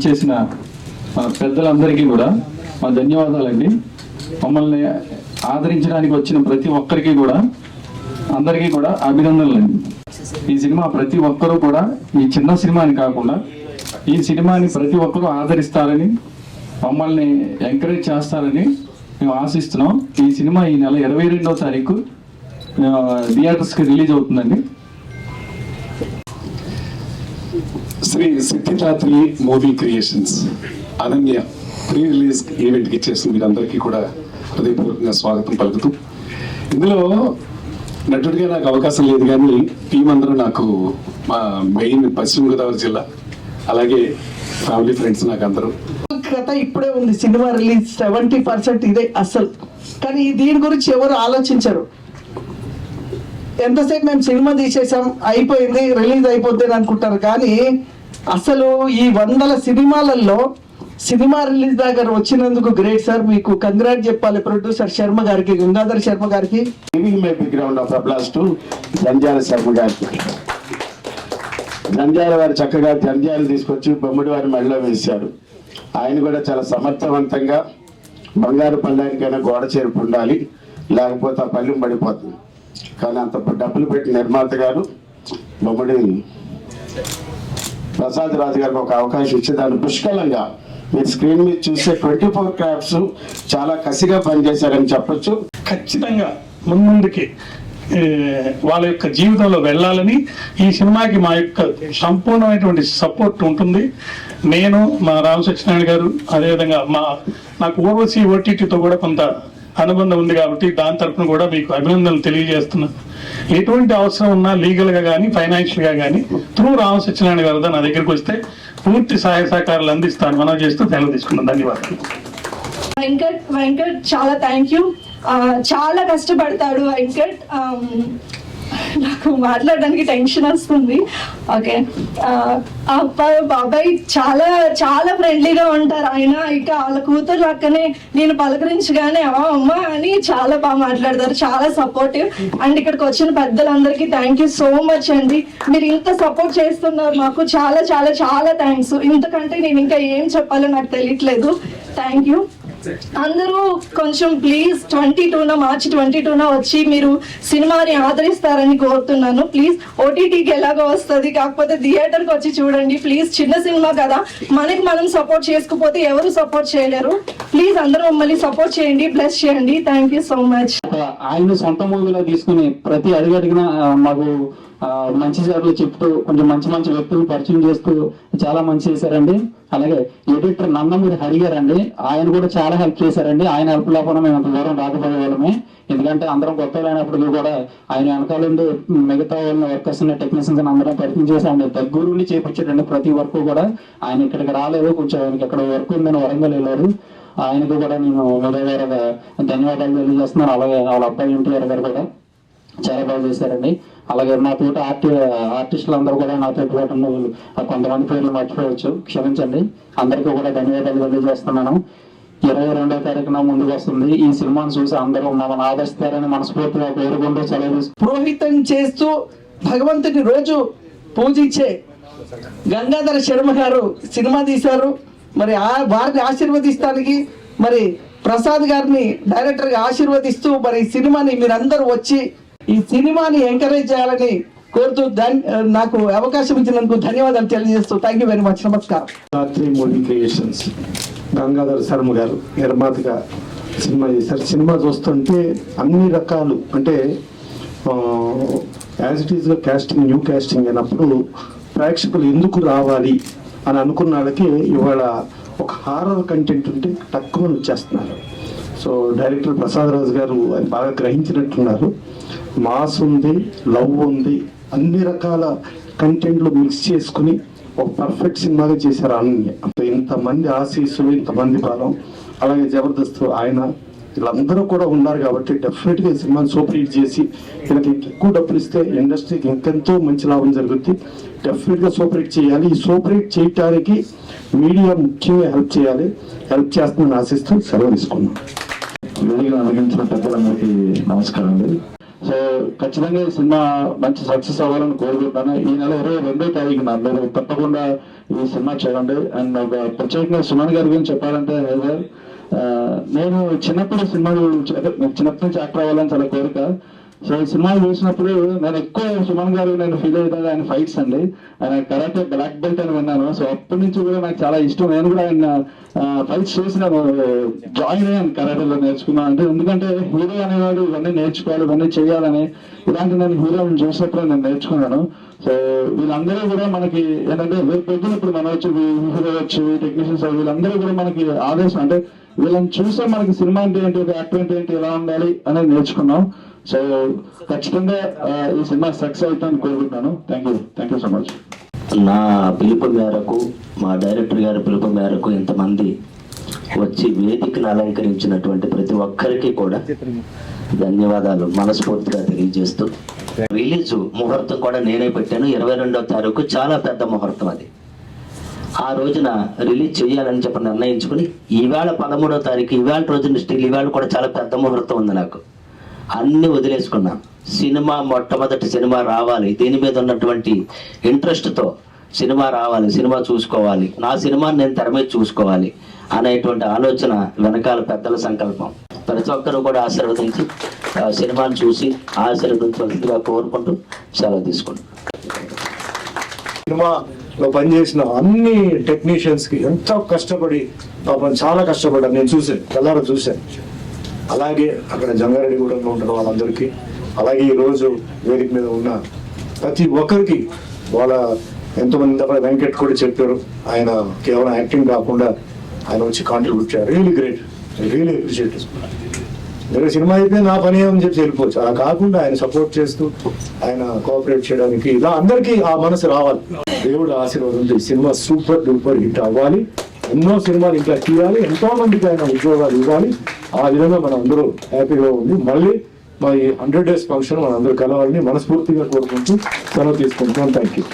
ఇచ్చేసిన మన పెద్దలందరికీ కూడా మా ధన్యవాదాలండి. మమ్మల్ని ఆదరించడానికి వచ్చిన ప్రతి ఒక్కరికి కూడా అందరికీ కూడా అభినందనలండి. ఈ సినిమా ప్రతి ఒక్కరూ కూడా ఈ చిన్న సినిమాని కాకుండా ఈ సినిమాని ప్రతి ఒక్కరూ ఆదరిస్తారని, మమ్మల్ని ఎంకరేజ్ చేస్తారని మేము ఆశిస్తున్నాం. ఈ సినిమా ఈ నెల 22వ తారీఖు థియేటర్స్కి రిలీజ్ అవుతుందండి. Shri Siddhidatri movie creations Ananya pre release ఈవెంట్కి ఇచ్చేసి మీరందరికీ కూడా హృదయపూర్వకంగా స్వాగతం పలుకుతూ, ఇందులో నటుడిగా నాకు అవకాశం లేదు కానీ టీం అందరూ నాకు మా మెయిన్ పశ్చిమ గోదావరి జిల్లా, అలాగే ఫ్యామిలీ ఫ్రెండ్స్ నాకు అందరూ. కథ ఇప్పుడే ఉంది, సినిమా రిలీజ్ 70% ఇదే అసలు. కానీ దీని గురించి ఎవరు ఆలోచించరు. ఎంతసేపు మేము సినిమా తీసేసాం, అయిపోయింది, రిలీజ్ అయిపోద్ది అనుకుంటారు. కానీ అసలు ఈ 100 సినిమాలలో సినిమా రిలీజ్ దగ్గర వచ్చినందుకు గ్రేట్ సార్. మీకు కంగ్రాట్ చెప్పాలి ప్రొడ్యూసర్ శర్మ గారికి, గంగాధర్ శర్మ గారికి. Giving my big round of applause to Janjala Sharma గారికి. జంజాల వారు చక్కగా జంజాలు తీసుకొచ్చి బొమ్మడి వారి మెడలో వేశారు. ఆయన కూడా చాలా సమర్థవంతంగా బంగారు పళ్ళానికైనా గోడ చేరుపు ఉండాలి, లేకపోతే ఆ పల్లెం పడిపోతుంది. కానీ అంత డబ్బులు పెట్టి నిర్మాత గారు బొమ్మడి ప్రసాద్ రాజు గారికి ఒక అవకాశం ఇచ్చి దాన్ని పుష్కలంగా మీరు స్క్రీన్ మీద చూసే 24 క్రాఫ్ట్స్ చాలా కసిగా పనిచేశారని చెప్పొచ్చు. ఖచ్చితంగా ముందుకి వాళ్ళ యొక్క జీవితంలో వెళ్ళాలని ఈ సినిమాకి మా యొక్క సంపూర్ణమైనటువంటి సపోర్ట్ ఉంటుంది. నేను, మా రామ సత్యనారాయణ గారు, అదేవిధంగా నాకు ఊర్వశి ఓటీటీతో కూడా కొంత అనుబంధం ఉంది కాబట్టి దాని తరఫున కూడా మీకు అభినందనలు తెలియజేస్తున్నాను. ఎటువంటి అవసరం ఉన్నా లీగల్గా కానీ ఫైనాన్షియల్గా కానీ త్రూ రామ సత్యనారాయణ గారు నా దగ్గరికి వస్తే పూర్తి సహాయ సహకారాలు అందిస్తాను మనం చేస్తూ సెలవు తీసుకున్నాను. ధన్యవాదాలు. వెంకట్ చాలా థ్యాంక్ యూ. చాలా కష్టపడతాడు వెంకట్. నాకు మాట్లాడడానికి టెన్షన్ వస్తుంది. ఓకే, బాబాయ్ చాలా చాలా ఫ్రెండ్లీగా ఉంటారు ఆయన. ఇక వాళ్ళ కూతురు లక్కనే నేను పలకరించగానే అమ్మ అని చాలా బాగా మాట్లాడతారు, చాలా సపోర్టివ్. అండ్ ఇక్కడికి వచ్చిన పెద్దలందరికీ థ్యాంక్ యూ సో మచ్ అండి. మీరు ఇంత సపోర్ట్ చేస్తున్నారు మాకు, చాలా చాలా చాలా థ్యాంక్స్. ఇంతకంటే నేను ఇంకా ఏం చెప్పాలో నాకు తెలియట్లేదు. థ్యాంక్ యూ అందరూ. కొంచెం ప్లీజ్ మార్చి 22న వచ్చి మీరు సినిమాని ఆదరిస్తారని కోరుతున్నాను. ప్లీజ్ ఓటీటీకి ఎలాగో వస్తుంది, కాకపోతే థియేటర్కి వచ్చి చూడండి ప్లీజ్. చిన్న సినిమా కదా, మనకి మనం సపోర్ట్ చేసుకోకపోతే ఎవరు సపోర్ట్ చేయలేరు. ప్లీజ్ అందరూ మమ్మల్ని సపోర్ట్ చేయండి, బ్లెస్ చేయండి. Thank you so much. ఆయన సొంత మూవీలో తీసుకుని ప్రతి అడుగడిగిన మాకు మంచి సార్లు చెప్తూ కొంచెం మంచి మంచి వ్యక్తులు పరిచయం చేస్తూ చాలా మంచి చేశారండి. అలాగే ఎడిటర్ నందమూరి హరి గారండి, ఆయన కూడా చాలా హెల్ప్ చేశారండి. ఆయన హెల్ప్ లేకుండా మేము అంత దూరం రాకపోయే వాళ్ళమే. ఎందుకంటే అందరం కొత్త అయినప్పటికీ కూడా ఆయన వెనకాల ఉండి మిగతా వాళ్ళ వర్కర్స్ టెక్నీషియన్స్ అందరం పరిచయం చేశాండి. దగ్గరుండి చేపించాడండి ప్రతి వర్క్ కూడా. ఆయన ఇక్కడికి రాలేదు, కొంచెం ఆయనకి ఎక్కడ వర్క్ ఉందని వరంగల్ వెళ్ళారు. ఆయనకు కూడా నేను హృదయపూర్వక ధన్యవాదాలు తెలియజేస్తున్నాను. అలాగే వాళ్ళ అబ్బాయి ఎన్టీఆర్ గారు కూడా చాలా బాగా చేశారండి. అలాగే నాతో ఆర్టిస్టులు అందరూ కూడా నాతో కొంతమంది పేర్లు మర్చిపోవచ్చు, క్షమించండి. అందరికీ కూడా ధన్యవాదాలు తెలియజేస్తున్నాను. 22వ తారీఖున ముందుకు వస్తుంది. ఈ సినిమాను చూసి అందరూ మమ్మల్ని ఆదరిస్తారని మనస్ఫూర్తిగా కోరుకుంటూ సెలవు. పురోహితం చేస్తూ భగవంతుని రోజు పూజించే గంగాధర శర్మ గారు సినిమా తీశారు. మరి వారిని ఆశీర్వదిస్తానికి మరి ప్రసాద్ గారిని డైరెక్టర్ గా ఆశీర్వదిస్తూ మరి ఈ సినిమాని మీరందరూ వచ్చి ఈ సినిమాని ఎంకరేజ్ చేయాలని కోరుతూ నాకు అవకాశం ఇచ్చినందుకు ధన్యవాదాలు తెలియజేస్తూ థ్యాంక్ యూ వెరీ మచ్. నమస్కారం. రాత్రి మూవీ క్రియేషన్స్ గంగాధర్ శర్మ గారు నిర్మాతగా సినిమా చేశారు. సినిమా చూస్తుంటే అన్ని రకాలు అంటే యాజ్ ఇట్ ఈస్గా కాస్టింగ్, న్యూ కాస్టింగ్ అయినప్పుడు ప్రేక్షకులు ఎందుకు రావాలి అని అనుకున్న వాళ్ళకి ఇవాళ ఒక హారర్ కంటెంట్ ఉంటే తక్కువ వచ్చేస్తున్నారు. సో డైరెక్టర్ ప్రసాద్ రాజు గారు అది బాగా గ్రహించినట్టున్నారు. మాస్ ఉంది, లవ్ ఉంది, అన్ని రకాల కంటెంట్లు మిక్స్ చేసుకుని ఒక పర్ఫెక్ట్ సినిమాగా చేశారు అనన్య. ఇంతమంది ఆశీస్సులు, ఇంతమంది బలం, అలాగే జబర్దస్త్ ఆయన వీళ్ళందరూ కూడా ఉన్నారు కాబట్టి డెఫినెట్గా ఈ సినిమాని సూపర్ హిట్ చేసి వీళ్ళకి ఎక్కువ డబ్బులు ఇస్తే ఇండస్ట్రీకి ఇంకెంతో మంచి లాభం జరుగుద్ది. డెఫినెట్గా సూపర్ హిట్ చేయాలి. ఈ సూపర్ హిట్ చేయటానికి మీడియా ముఖ్యంగా హెల్ప్ చేయాలి. హెల్ప్ చేస్తుందని ఆశిస్తూ సెలవు తీసుకున్నాం. వేదికను అలంకరించిన పెద్దలందరికీ నమస్కారం అండి. సో ఖచ్చితంగా ఈ సినిమా మంచి సక్సెస్ అవ్వాలని కోరుకుంటున్నాను. ఈ నెల 22వ తారీఖున మీరు తప్పకుండా ఈ సినిమా చూడండి. అండ్ ఒక ప్రత్యేకంగా సుమన్ గారి గురించి చెప్పాలంటే నేను చిన్నప్పుడు సినిమాలు చిన్నప్పటి నుంచి యాక్టర్ అవ్వాలని చాలా కోరిక. సో ఈ సినిమాలు చూసినప్పుడు నేను ఎక్కువ సుమన్ గారు నేను ఫీల్ అయ్యేది ఆయన ఫైట్స్ అండి. ఆయన కరాటే బ్లాక్ బెల్ట్ అని విన్నాను. సో అప్పటి నుంచి కూడా నాకు చాలా ఇష్టం. నేను కూడా ఆయన ఫైట్స్ చూసి నేను జాయిన్ అయ్యాను కరాటేలో నేర్చుకున్నాను. అంటే ఎందుకంటే హీరో అనేవాడు ఇవన్నీ నేర్చుకోవాలి, ఇవన్నీ చేయాలని ఇలాంటి నేను హీరోని చూసినప్పుడు నేను నేర్చుకున్నాను. సో వీళ్ళందరూ కూడా మనకి ఏంటంటే రేపు పొద్దున ఇప్పుడు మన వచ్చి హీరో వచ్చి టెక్నీషియన్స్ వీళ్ళందరూ కూడా మనకి ఆదేశం. అంటే వీళ్ళని చూసే మనకి సినిమా అంటే ఏంటి, యాక్టర్ అంటే ఏంటి, ఎలా ఉండాలి అనేది నేర్చుకున్నాం. సో ఖచ్చితంగా ఈ సినిమా సక్సెస్ అవుతుందని కోరుకుంటున్నాను. Thank you so much. నా పిలుపు మేరకు, మా డైరెక్టర్ గారి పిలుపు మేరకు ఇంతమంది వచ్చి వేదికను అలంకరించినటువంటి ప్రతి ఒక్కరికి కూడా ధన్యవాదాలు మనస్ఫూర్తిగా తెలియజేస్తూ, రిలీజ్ ముహూర్తం కూడా నేనే పెట్టాను. 22వ తారీఖు చాలా పెద్ద ముహూర్తం. అది ఆ రోజున రిలీజ్ చేయాలని చెప్పి నిర్ణయించుకుని ఈవేళ 13వ తారీఖు ఈవేళ రోజున స్టిల్ ఈవేళ కూడా చాలా పెద్ద ముహూర్తం ఉంది. నాకు అన్ని వదిలేసుకున్నాను. సినిమా మొట్టమొదటి సినిమా రావాలి, దీని మీద ఉన్నటువంటి ఇంట్రెస్ట్తో సినిమా రావాలి, సినిమా చూసుకోవాలి, నా సినిమాని నేను తెర మీద చూసుకోవాలి అనేటువంటి ఆలోచన వెనకాల పెద్దల సంకల్పం. ప్రతి ఒక్కరూ కూడా ఆశీర్వదించి సినిమాను చూసి ఆశీర్వదించవలసిందిగా కోరుకుంటూ సెలవు తీసుకుంటాం. సినిమాలో పనిచేసిన అన్ని టెక్నీషియన్స్ కి ఎంతో కష్టపడి పాపం చాలా కష్టపడ్డారు. నేను చూశాను, కళ్ళారా చూశాను. అలాగే అక్కడ జంగారెడ్డిగూడెంలో ఉంటారు వాళ్ళందరికీ, అలాగే ఈరోజు వేదిక మీద ఉన్న ప్రతి ఒక్కరికి వాళ్ళ ఎంతోమంది వెంకట్ కూడా చెప్పారు. ఆయన కేవలం యాక్టింగ్ కాకుండా ఆయన వచ్చి కాంట్రిబ్యూట్ చేయారు. Really great, really appreciate. వేరే సినిమా అయితే నా పని ఏమని చెప్పి వెళ్ళిపోవచ్చు. అలా కాకుండా ఆయన సపోర్ట్ చేస్తూ ఆయన కోఆపరేట్ చేయడానికి ఇలా అందరికీ ఆ మనసు రావాలి. దేవుడు ఆశీర్వాదంతో ఈ సినిమా సూపర్ డూపర్ హిట్ అవ్వాలి. ఎన్నో సినిమాలు ఇంకా తీయాలి, ఎంతో మందికి ఆయన ఉద్యోగాలు ఇవ్వాలి. ఆ విధంగా మనం అందరూ హ్యాపీగా ఉంది. మళ్ళీ మా ఈ 100 days ఫంక్షన్ మన అందరూ కలవాలని మనస్ఫూర్తిగా కోరుకుంటూ సెలవు తీసుకుంటున్నాం. Thank you.